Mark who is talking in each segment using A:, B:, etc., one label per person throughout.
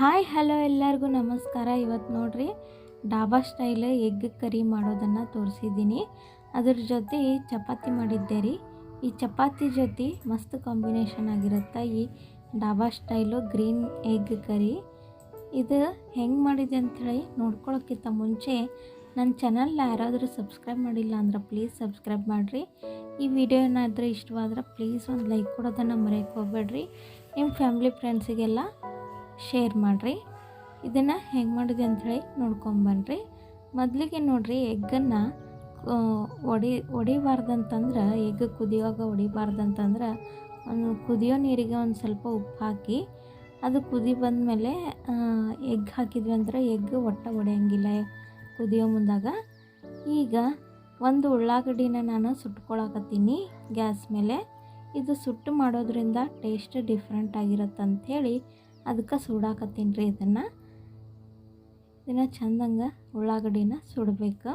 A: Hi hello ಎಲ್ಲರಿಗೂ ನಮಸ್ಕಾರ. ಇವತ್ತು ನೋಡ್ರಿ ಡಾಬಾ ಸ್ಟೈಲ್ ಎಗ್ ಕರಿ ಮಾಡೋದನ್ನು ತೋರಿಸಿದ್ದೀನಿ. ಅದ್ರ ಜೊತೆ ಚಪಾತಿ ಮಾಡಿದ್ದೆ ರೀ. ಈ ಚಪಾತಿ ಜೊತೆ ಮಸ್ತ್ ಕಾಂಬಿನೇಷನ್ ಆಗಿರುತ್ತೆ ಈ dhaba style green egg curry. ಇದು ಹೆಂಗೆ ಮಾಡಿದೆ ಅಂಥೇಳಿ ನೋಡ್ಕೊಳ್ಳೋಕ್ಕಿಂತ ಮುಂಚೆ ನನ್ನ ಚಾನಲ್ನ ಯಾರಾದರೂ ಸಬ್ಸ್ಕ್ರೈಬ್ ಮಾಡಿಲ್ಲ ಅಂದ್ರೆ ಪ್ಲೀಸ್ ಸಬ್ಸ್ಕ್ರೈಬ್ ಮಾಡಿರಿ. ಈ ವಿಡಿಯೋ ಏನಾದರೂ ಇಷ್ಟವಾದ್ರೆ ಪ್ಲೀಸ್ ಒಂದು ಲೈಕ್ ಕೊಡೋದನ್ನು ಮರೆಯೋಕ್ಕೆ ಹೋಗ್ಬೇಡ್ರಿ. ನಿಮ್ಮ ಫ್ಯಾಮ್ಲಿ ಫ್ರೆಂಡ್ಸಿಗೆಲ್ಲ ಶೇರ್ ಮಾಡಿರಿ. ಇದನ್ನು ಹೆಂಗೆ ಮಾಡಿದೆ ಅಂಥೇಳಿ ನೋಡ್ಕೊಂಬನ್ರಿ. ಮೊದಲಿಗೆ ನೋಡಿರಿ, ಎಗ್ಗನ್ನು ಹೊಡಿಬಾರ್ದಂತಂದ್ರೆ, ಎಗ್ ಕುದಿಯುವಾಗ ಹೊಡಿಬಾರ್ದಂತಂದ್ರೆ ಒಂದು ಕುದಿಯೋ ನೀರಿಗೆ ಒಂದು ಸ್ವಲ್ಪ ಉಪ್ಪು ಹಾಕಿ ಅದು ಕುದಿ ಬಂದಮೇಲೆ ಎಗ್ ಹಾಕಿದ್ವಿ ಅಂದ್ರೆ ಎಗ್ ಹೊಡೆಯಂಗಿಲ್ಲ ಕುದಿಯೋ ಮುಂದಾಗ. ಈಗ ಒಂದು ಉಳ್ಳಾಗಡ್ಡಿನ ನಾನು ಸುಟ್ಕೊಳಕತ್ತೀನಿ ಗ್ಯಾಸ್ ಮೇಲೆ. ಇದು ಸುಟ್ಟು ಮಾಡೋದ್ರಿಂದ ಟೇಸ್ಟ್ ಡಿಫ್ರೆಂಟ್ ಆಗಿರುತ್ತೆ ಅಂಥೇಳಿ ಅದಕ್ಕೆ ಸುಡಾಕತ್ತೀನಿ ರೀ. ಇದನ್ನು ಚೆಂದಂಗೆ ಉಳ್ಳಾಗಡ್ಡಿನ ಸುಡಬೇಕು.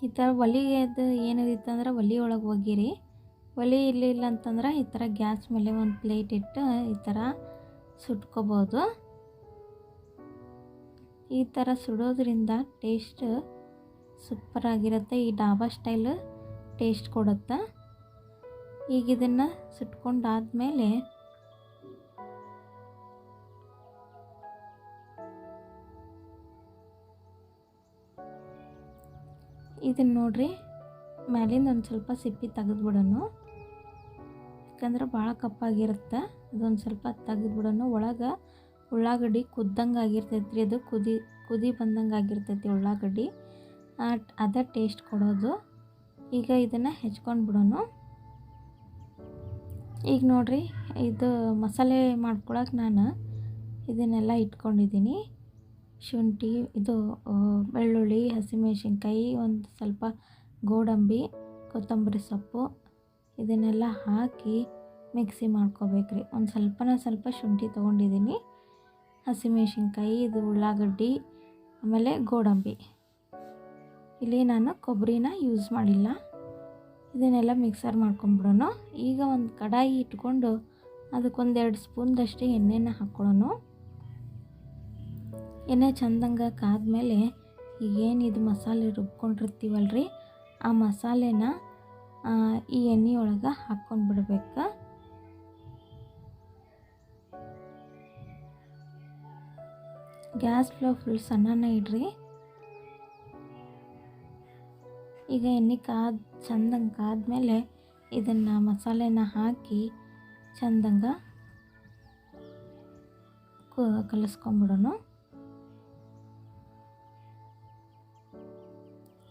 A: ಈ ಥರ ಒಲೆದು ಏನಿದಿತ್ತಂದ್ರೆ ಒಲೆ ಒಳಗೆ ಒಗ್ಗಿರಿ. ಒಲೆ ಇರಲಿಲ್ಲ ಅಂತಂದ್ರೆ ಈ ಥರ ಗ್ಯಾಸ್ ಮೇಲೆ ಒಂದು ಪ್ಲೇಟ್ ಇಟ್ಟು ಈ ಥರ ಸುಟ್ಕೋಬೋದು. ಈ ಥರ ಸುಡೋದ್ರಿಂದ ಟೇಸ್ಟ್ ಸೂಪರಾಗಿರುತ್ತೆ. ಈ ಡಾಬಾ ಸ್ಟೈಲ್ ಟೇಸ್ಟ್ ಕೊಡುತ್ತೆ. ಈಗ ಇದನ್ನು ಸುಟ್ಕೊಂಡಾದ್ಮೇಲೆ ಇದನ್ನು ನೋಡ್ರಿ, ಮ್ಯಾಲಿಂದ ಒಂದು ಸ್ವಲ್ಪ ಸಿಪ್ಪಿ ತೆಗೆದ್ಬಿಡೋಣ. ಯಾಕಂದ್ರೆ ಭಾಳ ಕಪ್ಪಾಗಿರುತ್ತೆ. ಅದೊಂದು ಸ್ವಲ್ಪ ತೆಗೆದ್ಬಿಡೋಣ. ಒಳಗೆ ಉಳ್ಳಾಗಡ್ಡಿ ಕುದ್ದಂಗೆ ಆಗಿರ್ತೈತೆ ರೀ. ಅದು ಕುದಿ ಬಂದಂಗೆ ಆಗಿರ್ತೈತಿ ಉಳ್ಳಾಗಡ್ಡಿ. ಅದೇ ಟೇಸ್ಟ್ ಕೊಡೋದು. ಈಗ ಇದನ್ನು ಹೆಚ್ಕೊಂಡು ಬಿಡೋಣ. ಈಗ ನೋಡಿರಿ, ಇದು ಮಸಾಲೆ ಮಾಡ್ಕೊಳಕ್ಕೆ ನಾನು ಇದನ್ನೆಲ್ಲ ಇಟ್ಕೊಂಡಿದ್ದೀನಿ. ಶುಂಠಿ, ಇದು ಬೆಳ್ಳುಳ್ಳಿ, ಹಸಿಮೆಣಸಿನ್ಕಾಯಿ, ಒಂದು ಸ್ವಲ್ಪ ಗೋಡಂಬಿ, ಕೊತ್ತಂಬರಿ ಸೊಪ್ಪು ಇದನ್ನೆಲ್ಲ ಹಾಕಿ ಮಿಕ್ಸಿ ಮಾಡ್ಕೋಬೇಕ್ರಿ. ಒಂದು ಸ್ವಲ್ಪ ಶುಂಠಿ ತೊಗೊಂಡಿದ್ದೀನಿ, ಹಸಿಮೆಣಸಿನ್ಕಾಯಿ, ಇದು ಉಳ್ಳಾಗಡ್ಡಿ, ಆಮೇಲೆ ಗೋಡಂಬಿ. ಇಲ್ಲಿ ನಾನು ಕೊಬ್ಬರಿನ ಯೂಸ್ ಮಾಡಿಲ್ಲ. ಇದನ್ನೆಲ್ಲ ಮಿಕ್ಸರ್ ಮಾಡ್ಕೊಂಬಿಡೋಣ. ಈಗ ಒಂದು ಕಡಾಯಿ ಇಟ್ಕೊಂಡು ಅದಕ್ಕೊಂದು 2 ಸ್ಪೂನ್ದಷ್ಟು ಎಣ್ಣೆನ ಹಾಕ್ಕೊಳ್ಳೋಣ. ಎಣ್ಣೆ ಚೆಂದಂಗೆ ಕಾದ್ಮೇಲೆ ಈಗೇನು ಇದು ಮಸಾಲೆ ರುಬ್ಕೊಂಡಿರ್ತೀವಲ್ರಿ, ಆ ಮಸಾಲೆನ ಈ ಎಣ್ಣೆ ಒಳಗೆ ಹಾಕ್ಕೊಂಡು ಬಿಡ್ಬೇಕು. ಗ್ಯಾಸ್ ಫ್ಲೋ ಫುಲ್ ಸಣ್ಣನೇ ಇಡ್ರಿ. ಈಗ ಎಣ್ಣೆ ಚೆಂದಂಗೆ ಕಾದ್ಮೇಲೆ ಇದನ್ನು ಮಸಾಲೆನ ಹಾಕಿ ಚೆಂದಂಗೆ ಕಲಿಸ್ಕೊಂಬಿಡೋಣ.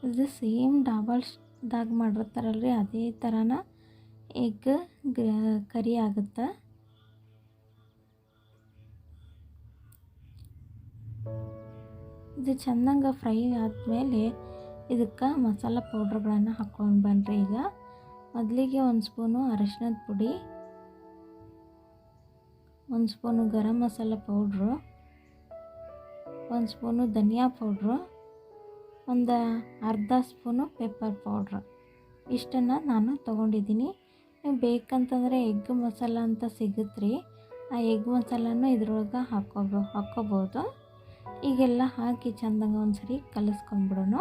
A: ಇದು ಸೇಮ್ ಡಾಬಾದಾಗ ಮಾಡಿರ್ತಾರಲ್ರಿ, ಅದೇ ಥರನ ಎಗ್ ಕರಿ ಆಗುತ್ತೆ. ಇದು ಚೆಂದಂಗೆ ಫ್ರೈ ಆದಮೇಲೆ ಇದಕ್ಕೆ ಮಸಾಲ ಪೌಡ್ರ್ಗಳನ್ನು ಹಾಕ್ಕೊಂಡು ಬನ್ನಿರಿ. ಈಗ ಮೊದಲಿಗೆ 1 ಸ್ಪೂನು ಅರಿಶಿಣದ ಪುಡಿ, 1 spoon garam masala powder, 1 spoon ಧನಿಯಾ ಪೌಡ್ರು, ಒಂದು ಅರ್ಧ ಸ್ಪೂನು ಪೆಪ್ಪರ್ ಪೌಡ್ರು. ಇಷ್ಟನ್ನು ನಾನು ತೊಗೊಂಡಿದ್ದೀನಿ. ನೀವು ಬೇಕಂತಂದರೆ ಎಗ್ ಮಸಾಲ ಅಂತ ಸಿಗುತ್ತೆ ರೀ, ಆ ಎಗ್ ಮಸಾಲನೂ ಇದ್ರೊಳಗೆ ಹಾಕ್ಕೋಬೋದು. ಈಗೆಲ್ಲ ಹಾಕಿ ಚೆಂದಂಗೆ ಒಂದು ಸರಿ ಕಲಿಸ್ಕೊಂಡ್ಬಿಡೋಣ.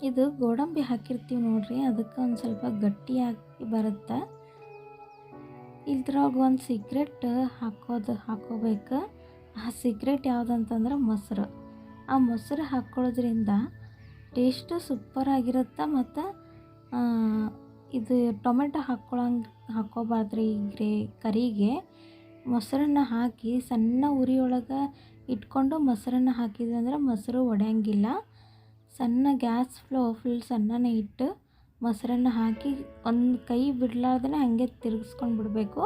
A: ಇದು ಗೋಡಂಬಿ ಹಾಕಿರ್ತೀವಿ ನೋಡ್ರಿ, ಅದಕ್ಕೆ ಒಂದು ಸ್ವಲ್ಪ ಗಟ್ಟಿಯಾಗಿ ಬರುತ್ತೆ. ಇದ್ರಾಗ ಒಂದು ಸೀಕ್ರೆಟ್ ಹಾಕ್ಕೋಬೇಕು. ಆ ಸೀಕ್ರೆಟ್ ಯಾವುದಂತಂದ್ರೆ ಮೊಸರು. ಆ ಮೊಸರು ಹಾಕ್ಕೊಳ್ಳೋದ್ರಿಂದ ಟೇಸ್ಟು ಸೂಪರಾಗಿರುತ್ತೆ. ಮತ್ತು ಇದು ಟೊಮೆಟೊ ಹಾಕ್ಕೋಬಾರ್ದ್ರಿ. ಕರಿಗೆ ಮೊಸರನ್ನು ಹಾಕಿ ಸಣ್ಣ ಉರಿಯೊಳಗೆ ಇಟ್ಕೊಂಡು ಮೊಸರನ್ನು ಹಾಕಿದ್ವಿ ಅಂದ್ರೆ ಮೊಸರು ಒಡೆಯಂಗಿಲ್ಲ. ಸಣ್ಣ ಗ್ಯಾಸ್ ಫ್ಲೋ ಫುಲ್ ಸಣ್ಣನೇ ಇಟ್ಟು ಮೊಸರನ್ನು ಹಾಕಿ ಒಂದು ಕೈ ಬಿಡಲಾರ್ದೇ ಹಾಗೆ ತಿರುಗಿಸ್ಕೊಂಡು ಬಿಡಬೇಕು.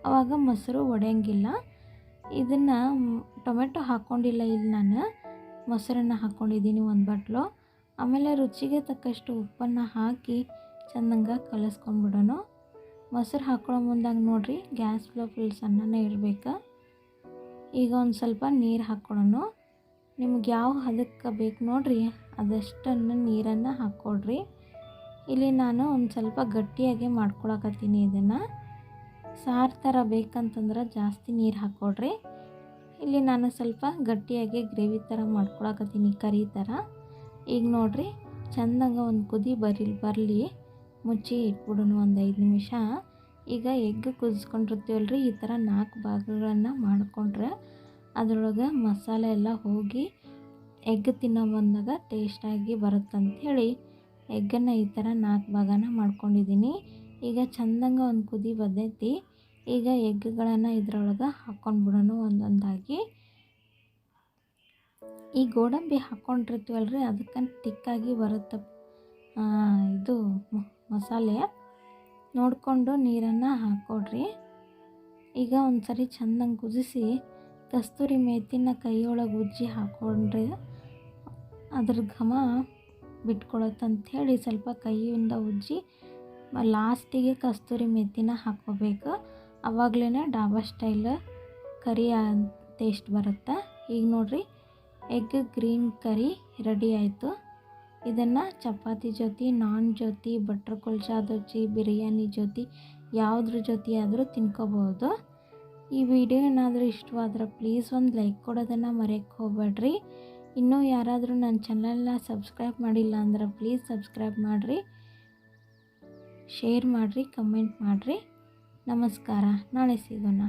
A: ಆವಾಗ ಮೊಸರು ಒಡೆಯಂಗಿಲ್ಲ. ಇದನ್ನು ಟೊಮೆಟೊ ಹಾಕ್ಕೊಂಡಿಲ್ಲ, ಇಲ್ಲಿ ನಾನು ಮೊಸರನ್ನು ಹಾಕ್ಕೊಂಡಿದ್ದೀನಿ 1 ಬಟ್ಲು. ಆಮೇಲೆ ರುಚಿಗೆ ತಕ್ಕಷ್ಟು ಉಪ್ಪನ್ನು ಹಾಕಿ ಚೆಂದಂಗೆ ಕಲಿಸ್ಕೊಂಡ್ಬಿಡೋಣ. ಮೊಸರು ಹಾಕ್ಕೊಳ್ಳೋ ಮುಂದಾಗ ನೋಡಿರಿ, ಗ್ಯಾಸ್ ಫ್ಲೋ ಫುಲ್ ಸಣ್ಣನೇ ಇರಬೇಕು. ಈಗ ಒಂದು ಸ್ವಲ್ಪ ನೀರು ಹಾಕ್ಕೊಳ್ಳೋಣ. ನಿಮ್ಗೆ ಯಾವ ಹದಕ್ಕೆ ಬೇಕು ನೋಡಿರಿ ಅದಷ್ಟನ್ನು ನೀರನ್ನು ಹಾಕ್ಕೊಡ್ರಿ. ಇಲ್ಲಿ ನಾನು ಒಂದು ಸ್ವಲ್ಪ ಗಟ್ಟಿಯಾಗಿ ಮಾಡ್ಕೊಳಕತ್ತೀನಿ. ಇದನ್ನು ಸಾರು ಥರ ಬೇಕಂತಂದ್ರೆ ಜಾಸ್ತಿ ನೀರು ಹಾಕ್ಕೊಡ್ರಿ. ಇಲ್ಲಿ ನಾನು ಸ್ವಲ್ಪ ಗಟ್ಟಿಯಾಗಿ ಗ್ರೇವಿ ಥರ ಮಾಡ್ಕೊಳಕತ್ತೀನಿ, ಕರಿ ಥರ. ಈಗ ನೋಡಿರಿ ಚೆಂದಾಗ ಒಂದು ಕುದಿ ಬರಲಿ ಮುಚ್ಚಿ ಇಟ್ಬಿಡೋಣ ಒಂದು 5 ನಿಮಿಷ. ಈಗ ಎಗ್ ಕುದಿಸ್ಕೊಂಡಿರ್ತೀವಲ್ರಿ, ಈ ಥರ 4 ಭಾಗಗಳನ್ನು ಮಾಡಿಕೊಂಡ್ರೆ ಅದರೊಳಗೆ ಮಸಾಲೆ ಎಲ್ಲ ಹೋಗಿ ಎಗ್ ತಿನ್ನೋ ಬಂದಾಗ ಟೇಸ್ಟಾಗಿ ಬರುತ್ತಂಥೇಳಿ ಎಗ್ಗನ್ನು ಈ ಥರ 4 ಭಾಗನ ಮಾಡ್ಕೊಂಡಿದ್ದೀನಿ. ಈಗ ಚೆಂದಂಗೆ ಒಂದು ಕುದಿ ಬಂದೈತಿ. ಈಗ ಎಗ್ಗಳನ್ನು ಇದ್ರೊಳಗೆ ಹಾಕ್ಕೊಂಡ್ಬಿಡೋಣ ಒಂದೊಂದಾಗಿ. ಈ ಗೋಡಂಬಿ ಹಾಕ್ಕೊಂಡಿರ್ತೀವಲ್ರಿ ಅದಕ್ಕೆ ತಿಕ್ಕಾಗಿ ಬರುತ್ತೆ ಇದು ಮಸಾಲೆ. ನೋಡಿಕೊಂಡು ನೀರನ್ನು ಹಾಕ್ಕೊಡ್ರಿ. ಈಗ ಒಂದು ಸರಿ ಚೆಂದಂಗೆ ಕುದಿಸಿ ಕಸ್ತೂರಿ ಮೇಥಿನ ಕೈಯೊಳಗೆ ಉಜ್ಜಿ ಹಾಕ್ಕೊಂಡ್ರೆ ಅದ್ರ ಘಮ ಬಿಟ್ಕೊಳತ್ತಂಥೇಳಿ ಸ್ವಲ್ಪ ಕೈಯಿಂದ ಉಜ್ಜಿ ಲಾಸ್ಟಿಗೆ ಕಸ್ತೂರಿ ಮೇಥಿನ ಹಾಕ್ಕೋಬೇಕು. ಆವಾಗಲೇ ಡಾಬಾ ಸ್ಟೈಲ್ ಕರಿ ಟೇಸ್ಟ್ ಬರುತ್ತೆ. ಈಗ ನೋಡಿರಿ ಎಗ್ ಗ್ರೀನ್ ಕರಿ ರೆಡಿ ಆಯಿತು. ಇದನ್ನು ಚಪಾತಿ ಜೊತೆ, ನಾನ್ ಜೊತೆ, ಬಟ್ರ್ ಕುಲ್ಚಾದ ಜೊತೆ, ಬಿರಿಯಾನಿ ಜೊತೆ ಯಾವುದ್ರ ಜೊತೆ ಆದರೂ ತಿನ್ಕೋಬೋದು. ಈ ವಿಡಿಯೋ ಏನಾದರೂ ಇಷ್ಟವಾದ್ರೆ ಪ್ಲೀಸ್ ಒಂದು ಲೈಕ್ ಕೊಡೋದನ್ನು ಮರೆಯೋಕ್ಕೆ ಹೋಗಬೇಡ್ರಿ. ಇನ್ನೂ ಯಾರಾದರೂ ನನ್ನ ಚಾನಲ್ನ ಸಬ್ಸ್ಕ್ರೈಬ್ ಮಾಡಿಲ್ಲ ಅಂದ್ರೆ ಪ್ಲೀಸ್ ಸಬ್ಸ್ಕ್ರೈಬ್ ಮಾಡಿರಿ, ಶೇರ್ ಮಾಡಿರಿ, ಕಮೆಂಟ್ ಮಾಡಿರಿ. ನಮಸ್ಕಾರ. ನಾಳೆ ಸಿಗೋಣ.